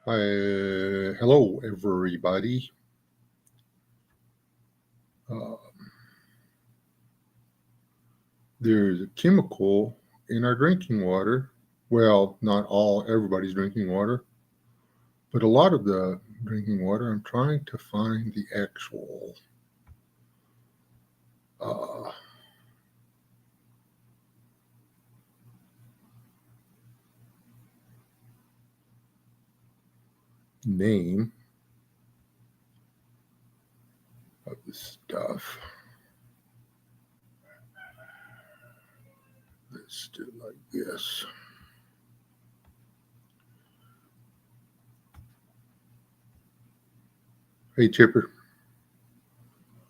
Hello, everybody. Uh, there's a chemical in our drinking water. Well, not everybody's drinking water, but a lot of the drinking water. I'm trying to find the actual uh, name of the stuff. Let's do it like this. Hey, Chipper.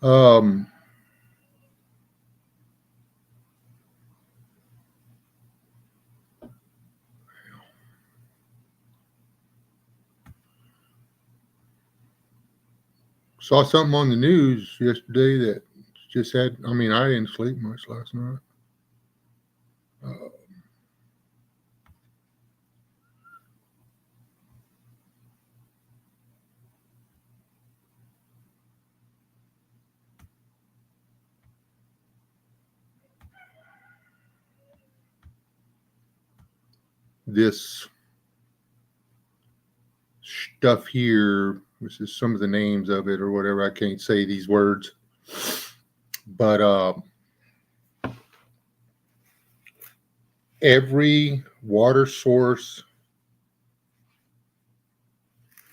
Um, saw something on the news yesterday that just had. I didn't sleep much last night. Uh, this stuff here. This is some of the names of it or whatever. I can't say these words, but every water source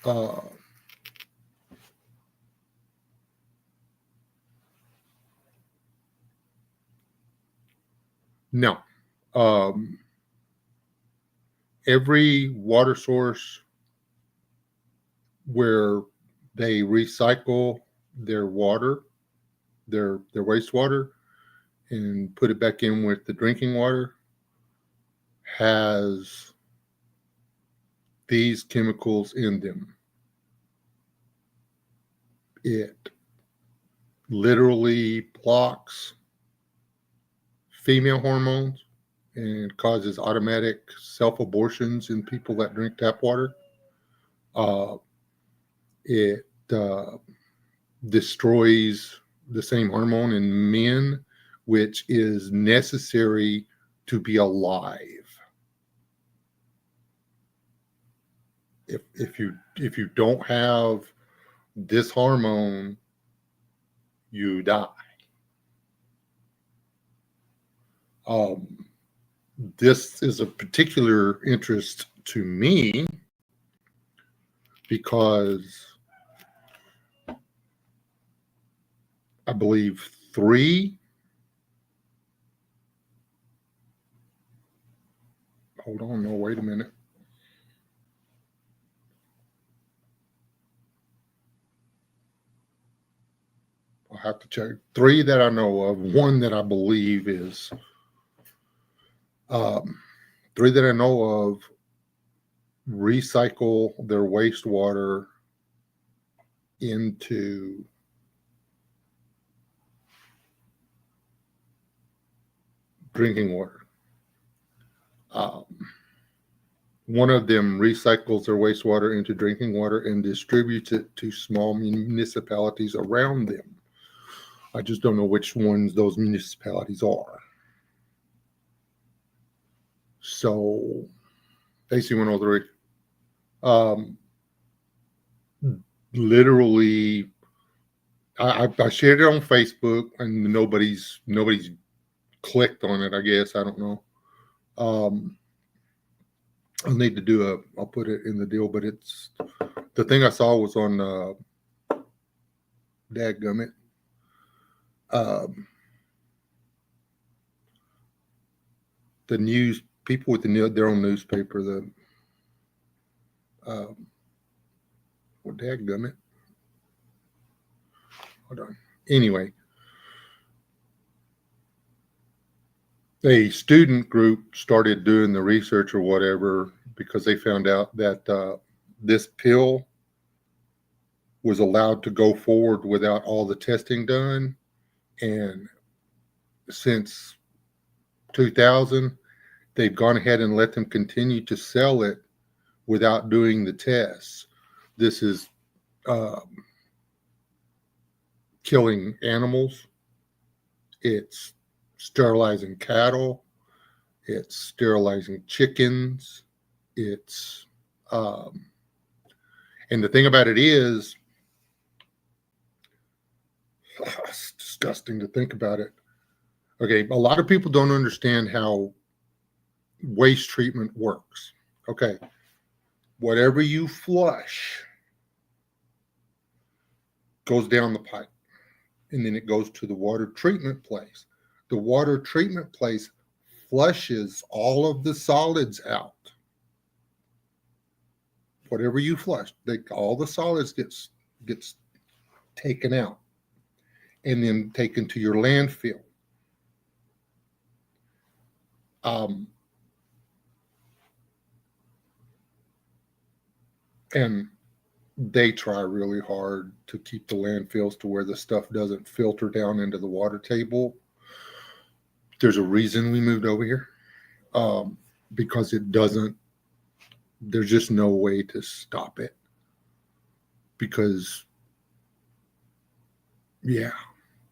uh, no, um, every water source where they recycle their water, their wastewater, and put it back in with the drinking water has these chemicals in them. It literally blocks female hormones and causes automatic self-abortions in people that drink tap water. It destroys the same hormone in men, which is necessary to be alive. If you don't have this hormone, you die. This is a particular interest to me because I believe hold on, no, wait a minute. I'll have to check. 3 that I know of, 1 that I believe is 3 that I know of recycle their wastewater into drinking water. One of them recycles their wastewater into drinking water and distributes it to small municipalities around them. I just don't know which ones those municipalities are. So, AC 103. Literally, I shared it on Facebook, and nobody's clicked on it. I guess I don't know. I'll need to do I'll put it in the deal, but it's the thing I saw was on Dadgummit. The news people with their own newspaper. Well, Dadgummit. Hold on. Anyway, a student group started doing the research or whatever because they found out that this pill was allowed to go forward without all the testing done. And since 2000, they've gone ahead and let them continue to sell it without doing the tests. This is killing animals. It's sterilizing cattle. It's sterilizing chickens. It's and the thing about it is, it's disgusting to think about it. Okay, a lot of people don't understand how waste treatment works. Okay, whatever you flush goes down the pipe, and then it goes to the water treatment place. The water treatment place flushes all of the solids out. Whatever you flush, all the solids gets taken out and then taken to your landfill. And they try really hard to keep the landfills to where the stuff doesn't filter down into the water table. There's a reason we moved over here, because it doesn't. There's just no way to stop it. Because, yeah,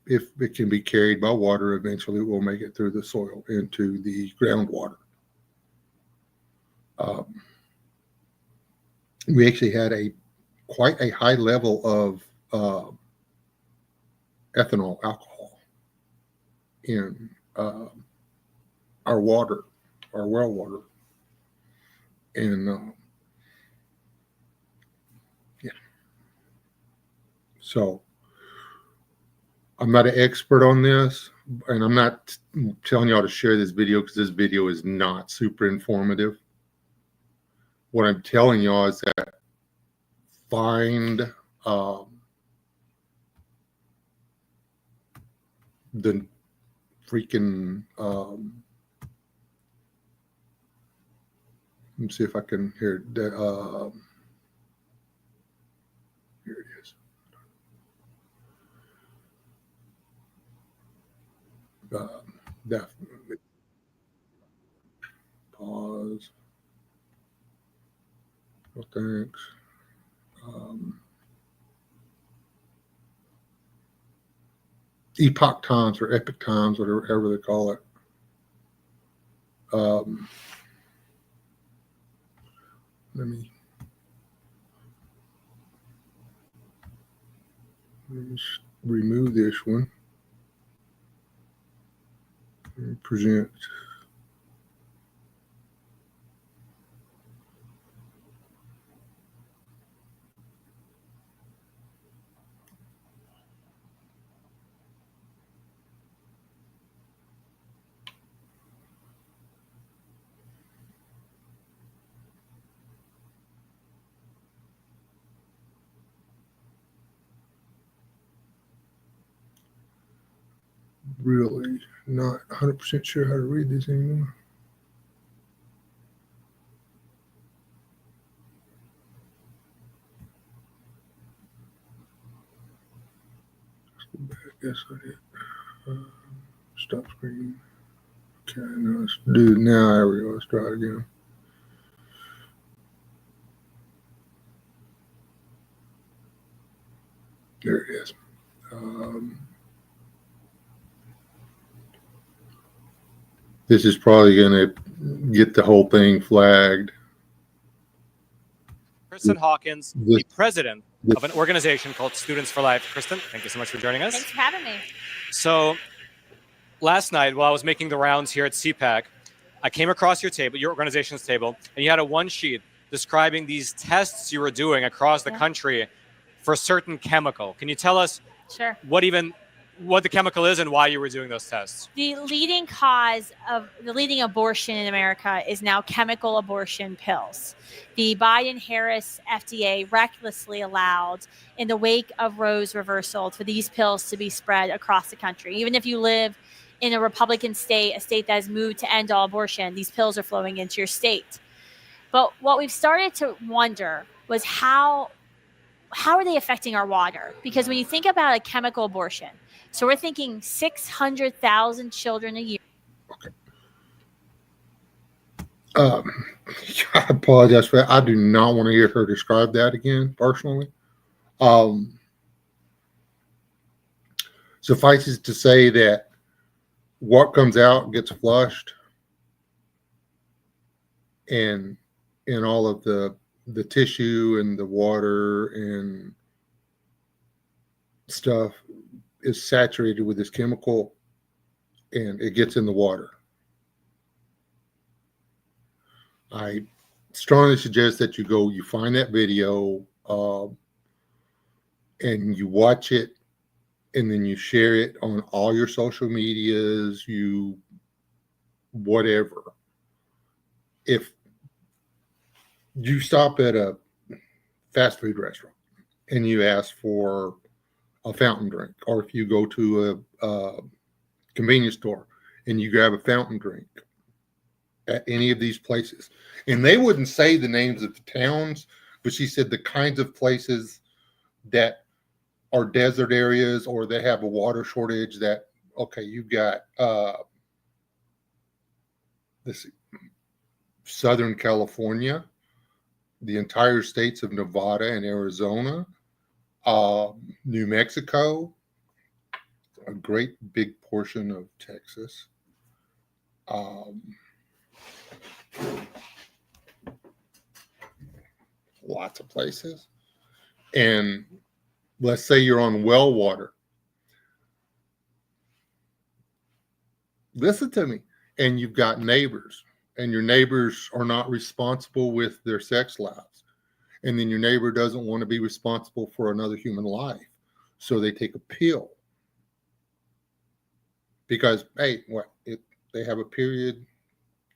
if it can be carried by water, eventually it will make it through the soil into the groundwater. We actually had quite a high level of ethanol alcohol in our water, our well water. And yeah, so I'm not an expert on this, and I'm not telling y'all to share this video because this video is not super informative. What I'm telling y'all is that find the freaking let me see if I can hear it. Here it is. Definitely. Pause. Well, thanks. Epoch Times or Epic Times, whatever they call it. Let me just remove this one and present. Really not 100% sure how to read this anymore. Let's go back. Yes, I did. Stop screen. Okay, now let's do now. There we go. Let's try it again. There it is. This is probably going to get the whole thing flagged. Kristen Hawkins, the president of an organization called Students for Life. Kristen, thank you so much for joining us. Thanks for having me. So last night, while I was making the rounds here at CPAC, I came across your table, your organization's table, and you had a one sheet describing these tests you were doing across the country for a certain chemical. Can you tell us what the chemical is and why you were doing those tests? The leading cause of the leading abortion in America is now chemical abortion pills. The Biden-Harris FDA recklessly allowed, in the wake of Roe's reversal, for these pills to be spread across the country. Even if you live in a Republican state, a state that has moved to end all abortion, these pills are flowing into your state. But what we've started to wonder was how are they affecting our water? Because when you think about a chemical abortion, so we're thinking 600,000 children a year. I apologize for that. I do not want to hear her describe that again, personally. Suffices to say that what comes out gets flushed, and all of the tissue and the water and stuff is saturated with this chemical, and it gets in the water. I strongly suggest that you find that video, and you watch it, and then you share it on all your social medias, whatever. If you stop at a fast food restaurant and you ask for a fountain drink, or if you go to a convenience store and you grab a fountain drink at any of these places, and they wouldn't say the names of the towns, but she said the kinds of places that are desert areas or that have a water shortage, that, okay, you've got this Southern California, the entire states of Nevada and Arizona, New Mexico, a great big portion of Texas, lots of places. And let's say you're on well water. Listen to me. And you've got neighbors, and your neighbors are not responsible with their sex lives. And then your neighbor doesn't want to be responsible for another human life. So they take a pill. Because, hey, they have a period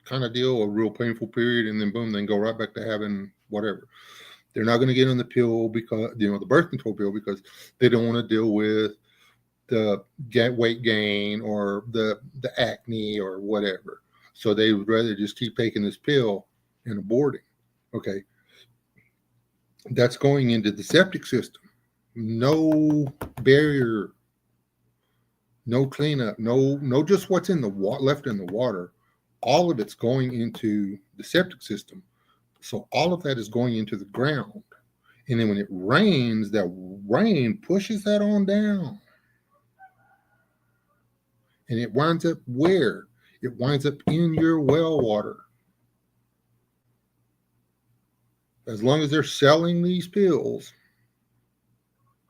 kind of deal, a real painful period, and then boom, they go right back to having whatever. They're not going to get on the pill because, the birth control pill, because they don't want to deal with the weight gain or the acne or whatever. So they would rather just keep taking this pill and aborting. Okay. That's going into the septic system. No barrier, no cleanup, no just what's in the left in the water. All of it's going into the septic system. So all of that is going into the ground. And then when it rains, that rain pushes that on down. And it winds up where? It winds up in your well water. As long as they're selling these pills,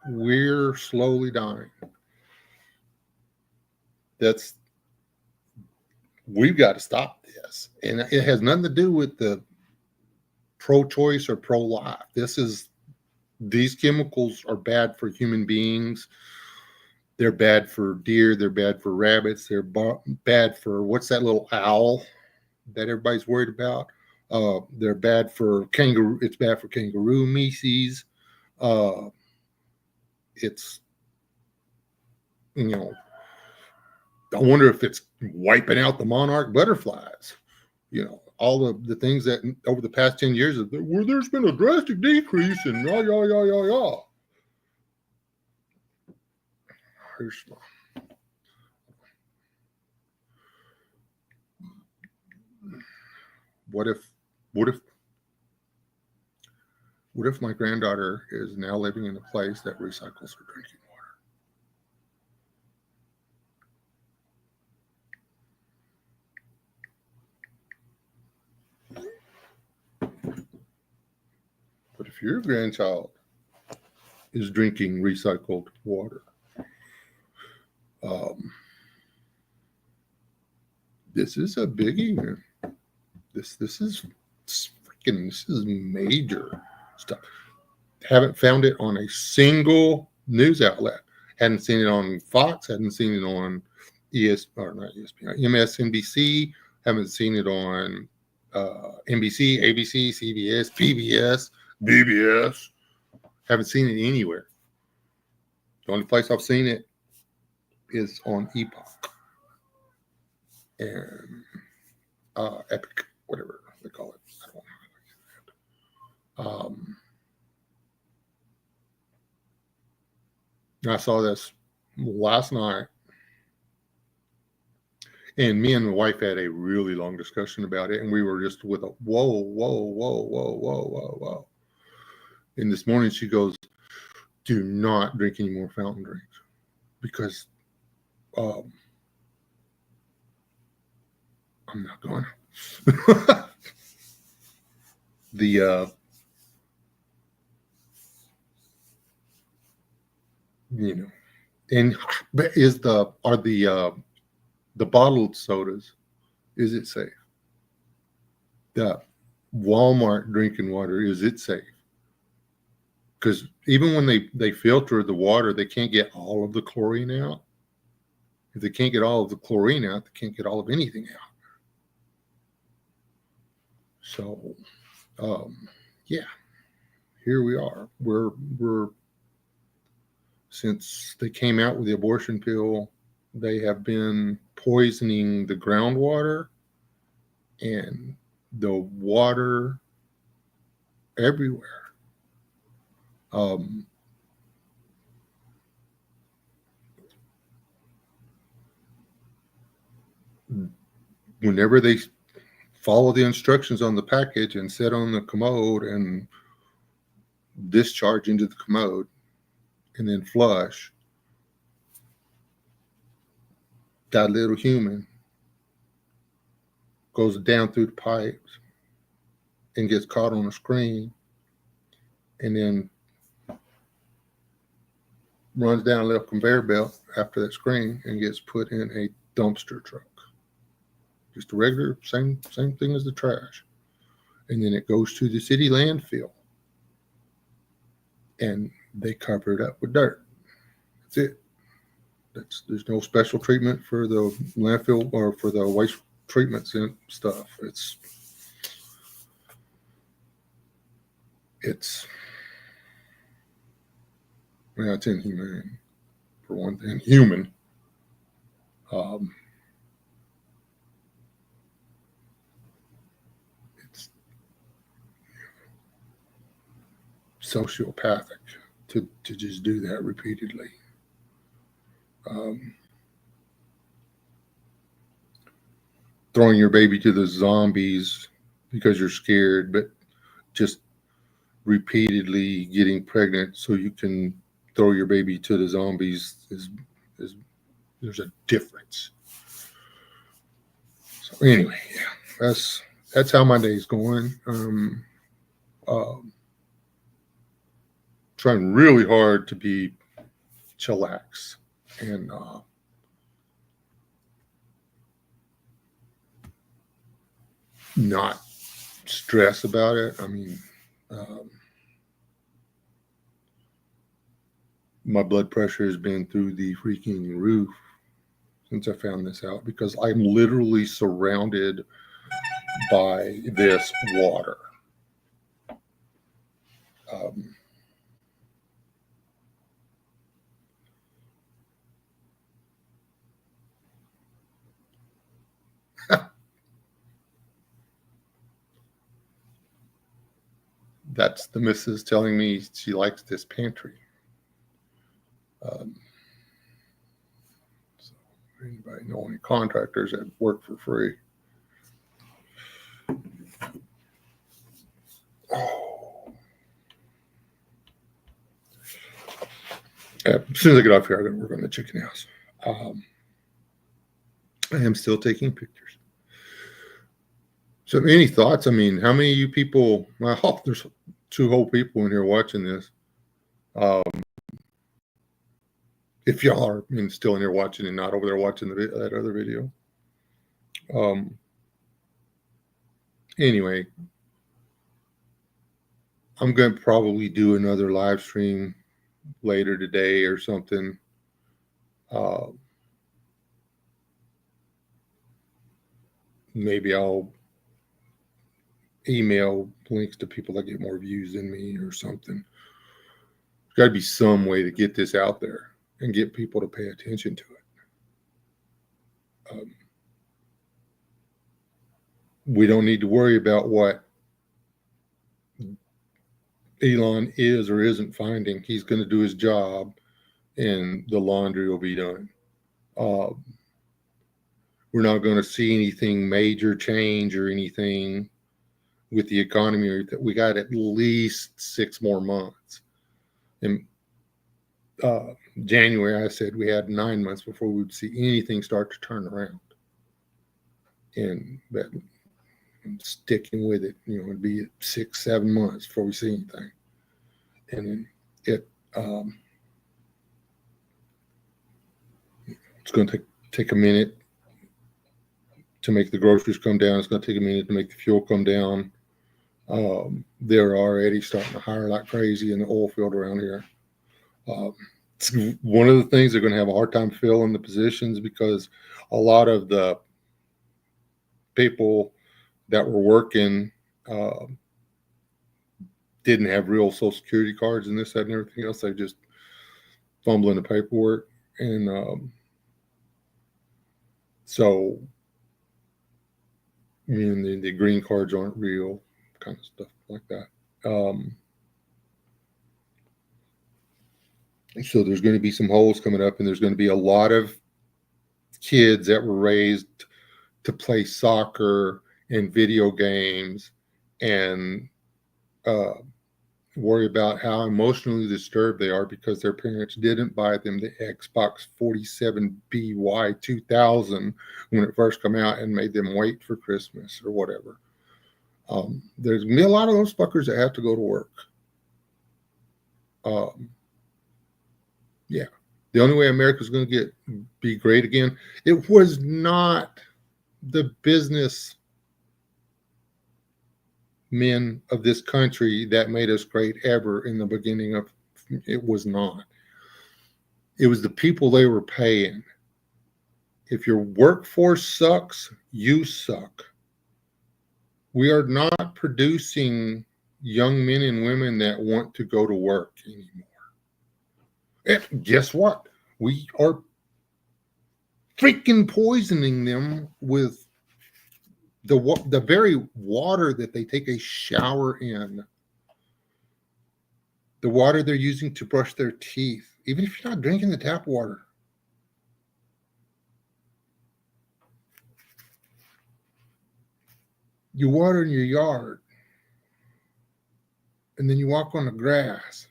we're slowly dying. We've got to stop this. And it has nothing to do with the pro-choice or pro-life. These chemicals are bad for human beings. They're bad for deer. They're bad for rabbits. They're bad for, what's that little owl that everybody's worried about? They're bad for kangaroo. It's bad for kangaroo meses. It's, I wonder if it's wiping out the monarch butterflies. All of the things that over the past 10 years, there's been a drastic decrease in What if my granddaughter is now living in a place that recycles her drinking water? But if your grandchild is drinking recycled water, this is a biggie, man. This is major stuff. Haven't found it on a single news outlet. Hadn't seen it on Fox. Hadn't seen it on MSNBC. Haven't seen it on NBC, ABC, CBS, PBS, BBS. Haven't seen it anywhere. The only place I've seen it is on Epoch and Epic, whatever they call it. I don't know. I saw this last night, And me and my wife had a really long discussion about it, and we were just with a whoa, whoa, whoa, whoa, whoa, whoa, whoa. And this morning she goes, "Do not drink any more fountain drinks because I'm not going." The you know, and but are the bottled sodas, is it safe? The Walmart drinking water, is it safe? Because even when they filter the water, they can't get all of the chlorine out. If they can't get all of the chlorine out, they can't get all of anything out. So, yeah, here we are. We're since they came out with the abortion pill, they have been poisoning the groundwater and the water everywhere. Whenever they follow the instructions on the package and set on the commode and discharge into the commode and then flush, that little human goes down through the pipes and gets caught on a screen and then runs down a little conveyor belt after that screen and gets put in a dumpster truck. Just a regular, same thing as the trash. And then it goes to the city landfill and they cover it up with dirt. That's it. There's no special treatment for the landfill or for the waste treatments and stuff. It's inhumane, for one thing. Human. It's sociopathic to just do that repeatedly. Throwing your baby to the zombies because you're scared, but just repeatedly getting pregnant so you can throw your baby to the zombies is there's a difference. So anyway, yeah, that's how my day's going. Trying really hard to be chillax and not stress about it. I mean, my blood pressure has been through the freaking roof since I found this out because I'm literally surrounded by this water. That's the missus telling me she likes this pantry. So anybody know any contractors that work for free? Oh. As soon as I get off here, I'm going to work on the chicken house. I am still taking pictures. So any thoughts? I mean, how many of you people, I hope there's 2 whole people in here watching this. If y'all are still in here watching and not over there watching that other video. Anyway, I'm going to probably do another live stream later today or something. Maybe I'll email links to people that get more views than me or something. There's got to be some way to get this out there and get people to pay attention to it. We don't need to worry about what Elon is or isn't finding. He's going to do his job and the laundry will be done. we're not going to see anything major change or anything with the economy. We got at least 6 more months. In January, I said we had 9 months before we would see anything start to turn around. And that, sticking with it, it'd be 6, 7 months before we see anything. And it's going to take a minute to make the groceries come down. It's going to take a minute to make the fuel come down. They're already starting to hire like crazy in the oil field around here. It's one of the things they're going to have a hard time filling the positions, because a lot of the people that were working didn't have real Social Security cards and this, that, and everything else. They just fumbling the paperwork. And so, the green cards aren't real, kind of stuff like that. So there's going to be some holes coming up, and there's going to be a lot of kids that were raised to play soccer and video games and worry about how emotionally disturbed they are because their parents didn't buy them the Xbox 47BY 2000 when it first came out and made them wait for Christmas or whatever. There's going to be a lot of those fuckers that have to go to work. Yeah. The only way America's going to be great again, it was not the business men of this country that made us great ever in the beginning of it. Was not. It was the people they were paying. If your workforce sucks, you suck. We are not producing young men and women that want to go to work anymore. And guess what? We are freaking poisoning them with the very water that they take a shower in, the water they're using to brush their teeth, even if you're not drinking the tap water. You water in your yard, and then you walk on the grass.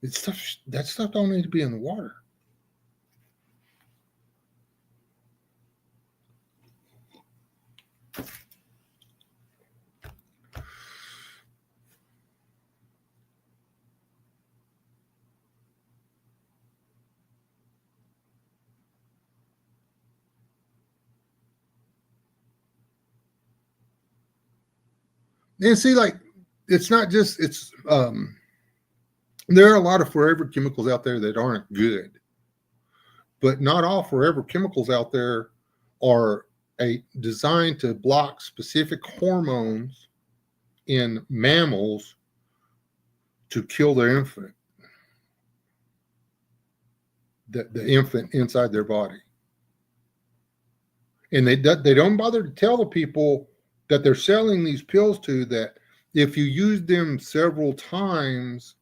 That stuff don't need to be in the water. And see, like, it's not just, there are a lot of forever chemicals out there that aren't good, but not all forever chemicals out there are designed to block specific hormones in mammals to kill their infant, the infant inside their body. And they don't bother to tell the people that they're selling these pills to that if you use them several times,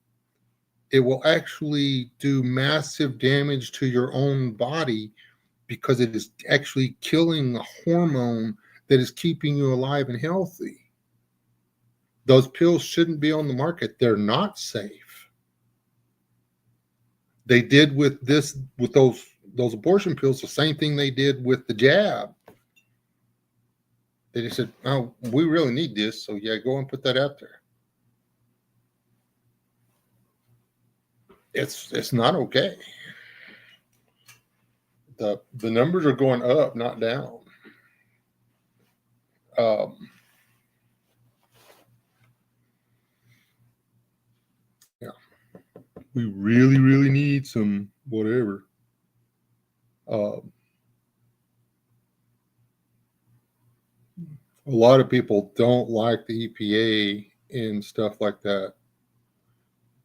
it will actually do massive damage to your own body because it is actually killing a hormone that is keeping you alive and healthy. Those pills shouldn't be on the market. They're not safe. They did with those abortion pills the same thing they did with the jab. They just said, "Oh, we really need this, so yeah, go and put that out there." It's not okay. The numbers are going up, not down. Yeah, we really, really need some whatever. A lot of people don't like the EPA and stuff like that,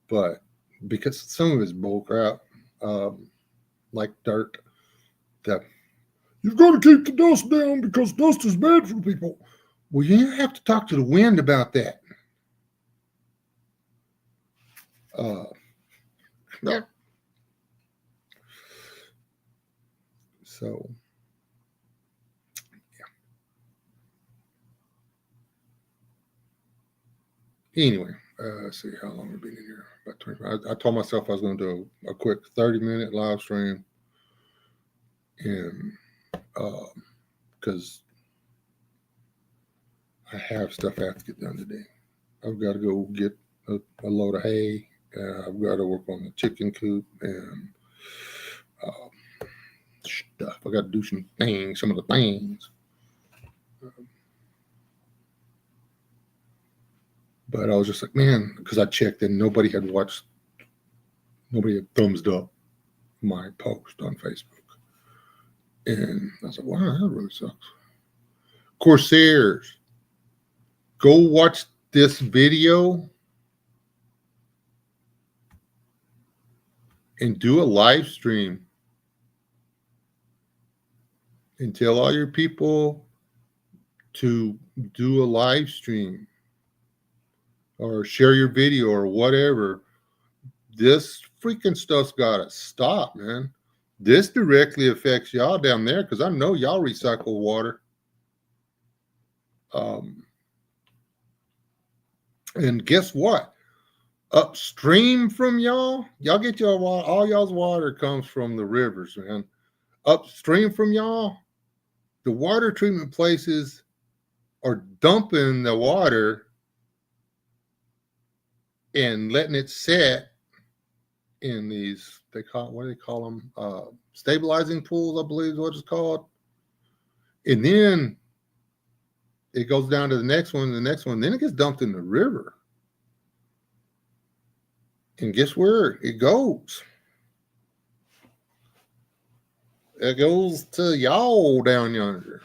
but because some of it's bull crap, like dirt, that you've got to keep the dust down because dust is bad for people. Well, you have to talk to the wind about that. Yeah. So Anyway, let's see how long we've been in here. About 25. I told myself I was going to do a quick 30-minute live stream, and because I have stuff I have to get done today. I've got to go get a load of hay. I've got to work on the chicken coop and stuff. I got to do some of the things. But I was just like, man, because I checked and nobody had thumbs up my post on Facebook. And I was like, wow, that really sucks. Corsairs, go watch this video and do a live stream and tell all your people to do a live stream or share your video or whatever. This freaking stuff's got to stop, man. This directly affects y'all down there because I know y'all recycle water. And guess what? Upstream from y'all get your water. All y'all's water comes from the rivers, man. Upstream from y'all, the water treatment places are dumping the water and letting it set in these, what do they call them? Stabilizing pools, I believe is what it's called. And then it goes down to the next one, then it gets dumped in the river. And guess where it goes? It goes to y'all down yonder.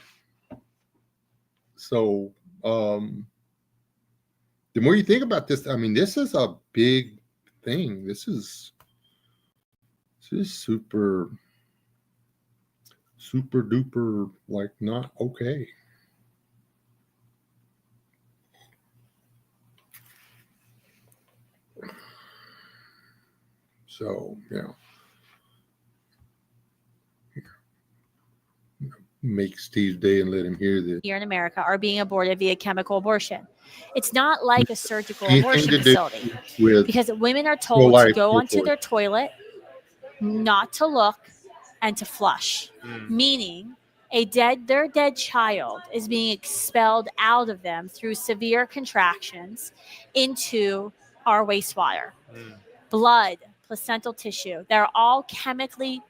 So, the more you think about this, I mean, this is a big thing. This is super, super duper, like, not okay. So, yeah. Make Steve's day and let him hear this. Here in America are being aborted via chemical abortion. It's not like a surgical Anything abortion to do facility with because women are told to pro-life go onto before. their toilet, not to look, and to flush. Mm. Meaning their dead child is being expelled out of them through severe contractions into our wastewater. Mm. Blood, placental tissue, they're all chemically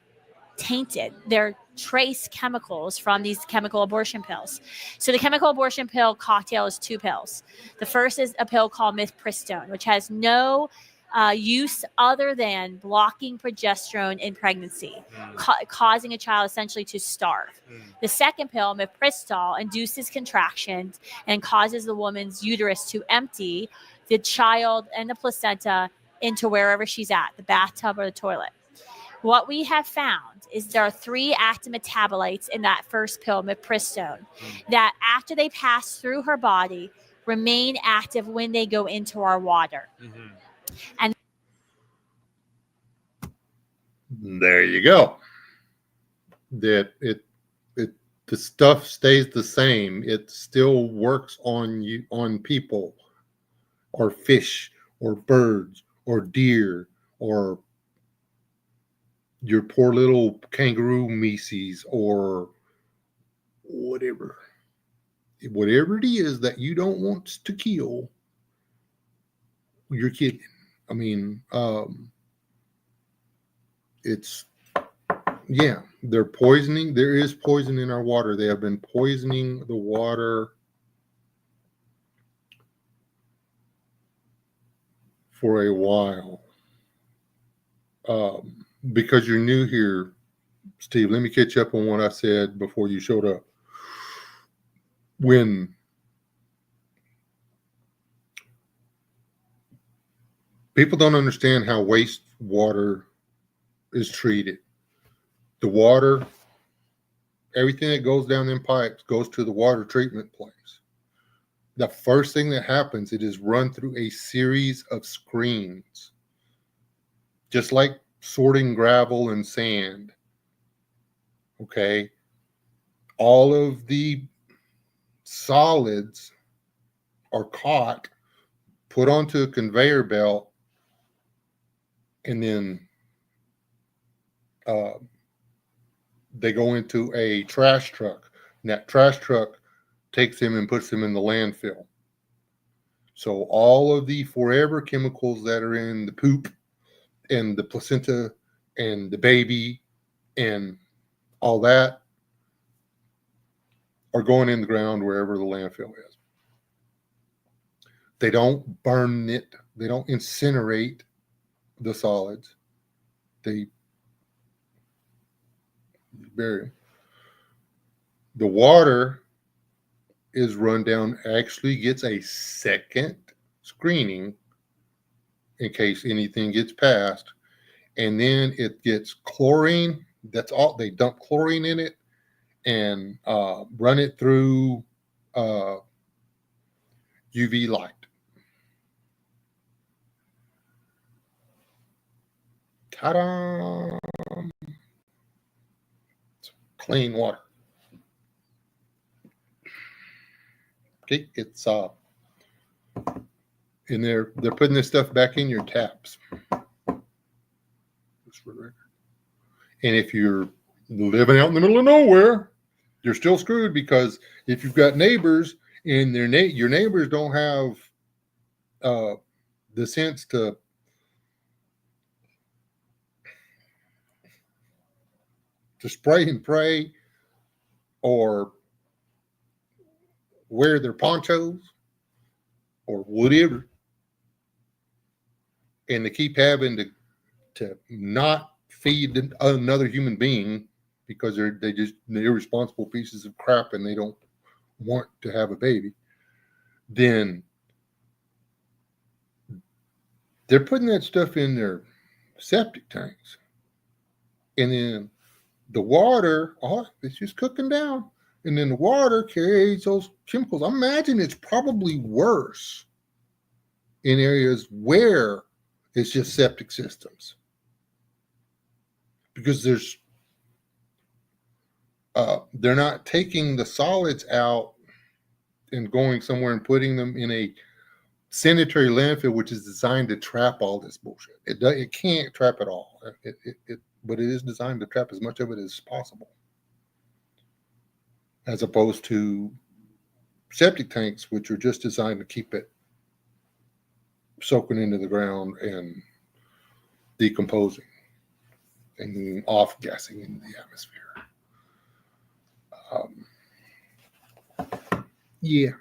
tainted. They're trace chemicals from these chemical abortion pills. So the chemical abortion pill cocktail is 2 pills. The first is a pill called mifepristone, which has no use other than blocking progesterone in pregnancy, causing a child essentially to starve. The second pill, mifepristol, induces contractions and causes the woman's uterus to empty the child and the placenta into wherever she's at, the bathtub or the toilet. What we have found is there are 3 active metabolites in that first pill, mifepristone, that after they pass through her body, remain active when they go into our water. Mm-hmm. And there you go. That the stuff stays the same. It still works on people, or fish, or birds, or deer, or your poor little kangaroo meses, or whatever it is that you don't want to kill. You're kidding. I mean, they're poisoning. There is poison in our water. They have been poisoning the water for a while. Because you're new here, Steve, let me catch up on what I said before you showed up. When people don't understand how wastewater is treated, the water, everything that goes down in pipes goes to the water treatment place. The first thing that happens, it is run through a series of screens, just like sorting gravel and sand. Okay. All of the solids are caught put onto a conveyor belt, and then they go into a trash truck. And that trash truck takes them and puts them in the landfill. So all of the forever chemicals that are in the poop and the placenta and the baby and all that are going in the ground wherever the landfill is. They don't burn it. They don't incinerate the solids. They bury them. The water is run down, actually gets a second screening in case anything gets passed. And then it gets chlorine. That's all. They dump chlorine in it and run it through UV light. Ta-da! It's clean water. Okay, it's and they're putting this stuff back in your taps. Just for the record. And if you're living out in the middle of nowhere, you're still screwed, because if you've got neighbors and your neighbors don't have the sense to spray and pray or wear their ponchos or whatever, and they keep having to not feed another human being because they're irresponsible pieces of crap and they don't want to have a baby, then they're putting that stuff in their septic tanks. And then the water, it's just cooking down. And then the water carries those chemicals. I imagine it's probably worse in areas where it's just septic systems, because they're not taking the solids out and going somewhere and putting them in a sanitary landfill, which is designed to trap all this bullshit. It can't trap it all. But it is designed to trap as much of it as possible, as opposed to septic tanks, which are just designed to keep it soaking into the ground and decomposing and off-gassing into the atmosphere. Yeah.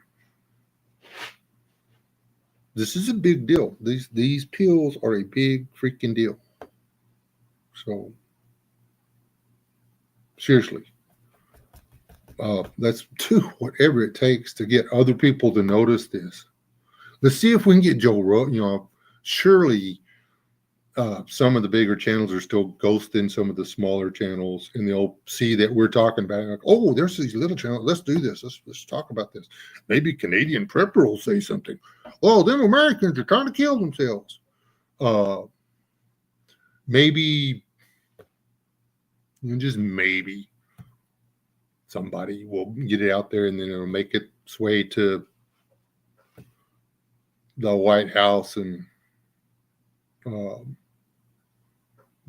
This is a big deal. These pills are a big freaking deal. So, seriously, let's do whatever it takes to get other people to notice this. Let's see if we can get Joe Rogan. Surely some of the bigger channels are still ghosting some of the smaller channels, and they'll see that we're talking about it. Like, oh, there's these little channels. Let's do this. Let's talk about this. Maybe Canadian Prepper will say something. Oh, them Americans are trying to kill themselves. Maybe, just maybe, somebody will get it out there, and then it'll make it sway to the White House, and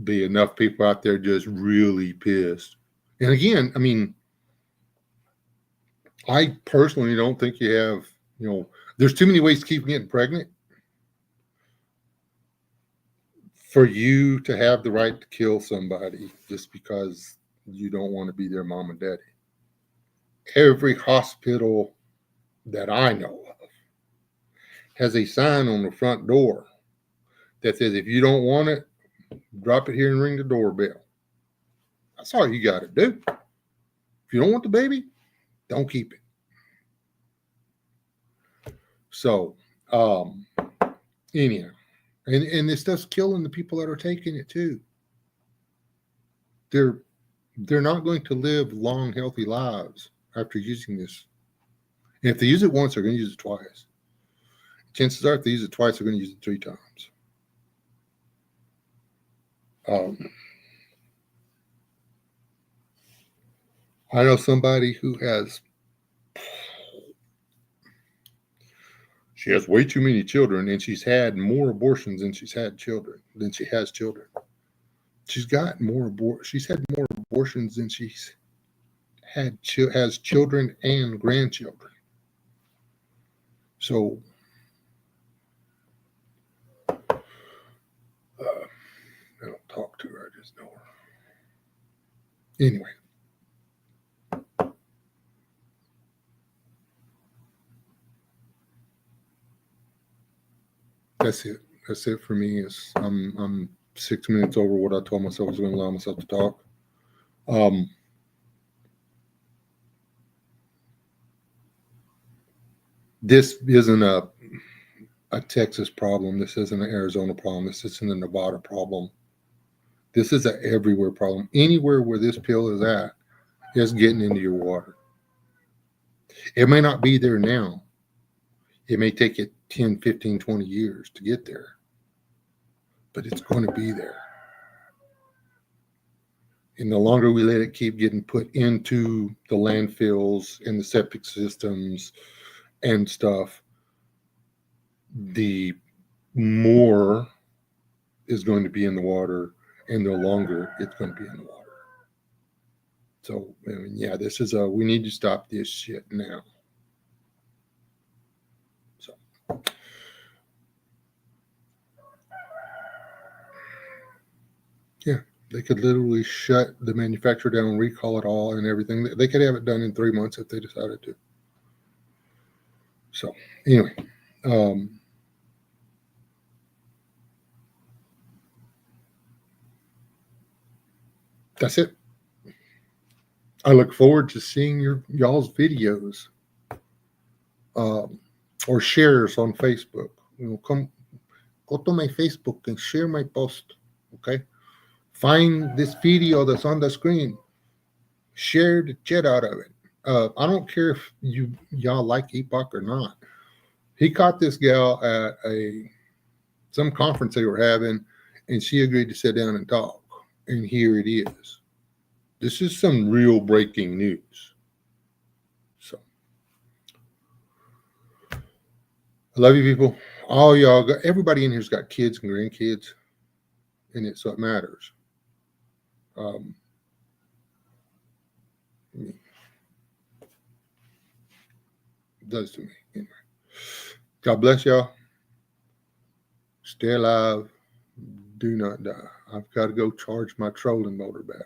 be enough people out there just really pissed. And again, I mean, I personally don't think you have, there's too many ways to keep getting pregnant for you to have the right to kill somebody just because you don't want to be their mom and daddy. Every hospital that I know of has a sign on the front door that says, if you don't want it, drop it here and ring the doorbell. That's all you got to do. If you don't want the baby, don't keep it. So, anyhow, and this stuff's killing the people that are taking it too. They're not going to live long, healthy lives after using this. And if they use it once, they're going to use it twice. Chances are, if they use it twice, they're going to use it 3 times. I know somebody who has She has way too many children, and she's had more abortions than she has children. She's got she's had more abortions than she's has children and grandchildren. So I don't talk to her, I just know her. Anyway. That's it. That's it for me. I'm 6 minutes over what I told myself I was going to allow myself to talk. This isn't a Texas problem. This isn't an Arizona problem. This isn't a Nevada problem. This is an everywhere problem. Anywhere where this pill is at, it's getting into your water. It may not be there now. It may take it 10, 15, 20 years to get there. But it's going to be there. And the longer we let it keep getting put into the landfills and the septic systems and stuff, the more is going to be in the water and the longer it's going to be in the water. So, I mean, yeah, this is we need to stop this shit now. So, yeah, they could literally shut the manufacturer down, recall it all and everything. They could have it done in 3 months if they decided to. So, anyway, that's it. I look forward to seeing y'all's videos or shares on Facebook. Come go to my Facebook and share my post. Okay, find this video that's on the screen. Share the shit out of it. I don't care if y'all like Epoch or not. He caught this gal at some conference they were having, and she agreed to sit down and talk. And here it is. This is some real breaking news. So, I love you people. All y'all everybody in here's got kids and grandkids, and so it matters. It does to me. Anyway. God bless y'all. Stay alive. Do not die. I've got to go charge my trolling motor battery.